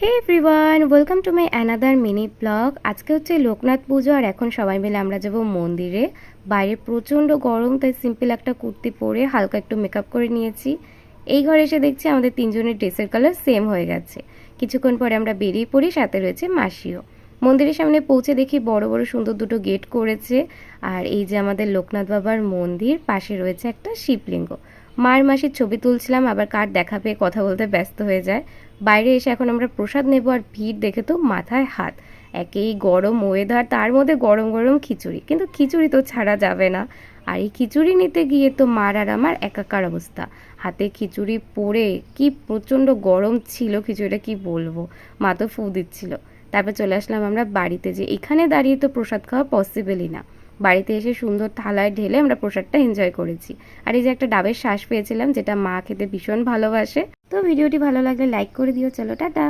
Hey everyone, welcome to my another mini blog. আজকে হচ্ছে লোকনাথ পুজো আর এখন সবাই মিলে আমরা যাব মন্দিরে। বাইরে প্রচণ্ড গরম, তাই সিম্পল একটা কুর্তি পরে হালকা একটু মেকআপ করে নিয়েছি। এই ঘরে এসে দেখছি আমাদের তিনজনের ড্রেসের কালার সেম হয়ে গেছে। কিছুক্ষণ পরে আমরা বেরিয়ে পড়ি, সাথে রয়েছে মাসিও। মন্দিরের সামনে পৌঁছে দেখি বড় বড় সুন্দর দুটো গেট করেছে। আর এই যে আমাদের লোকনাথ বাবার মন্দির, পাশে রয়েছে একটা শিবলিঙ্গ। মার মাসির ছবি তুলছিলাম, আবার কার দেখা পেয়ে কথা বলতে ব্যস্ত হয়ে যায়। বাইরে এসে এখন আমরা প্রসাদ নেব, আর ভিড় দেখে তো মাথায় হাত। একেই গরম ওয়েদার, তার মধ্যে গরম গরম খিচুড়ি, কিন্তু খিচুড়ি তো ছাড়া যাবে না। আর এই খিচুড়ি নিতে গিয়ে তো মার আর আমার একাকার অবস্থা। হাতে খিচুড়ি পড়ে কি প্রচণ্ড গরম ছিল খিচুড়িটা, কি বলবো। মা তো ফু দিচ্ছিল। তারপর চলে আসলাম আমরা বাড়িতে, যে এখানে দাঁড়িয়ে তো প্রসাদ খাওয়া পসিবলই না। বাড়িতে এসে সুন্দর থালায় ঢেলে আমরা প্রসাদটা এনজয় করেছি। আর এই যে একটা ডাবের শ্বাস পেয়েছিলাম, যেটা মা খেতে ভীষণ ভালোবাসে। তো ভিডিওটি ভালো লাগলে লাইক করে দিও। চলো টাটা।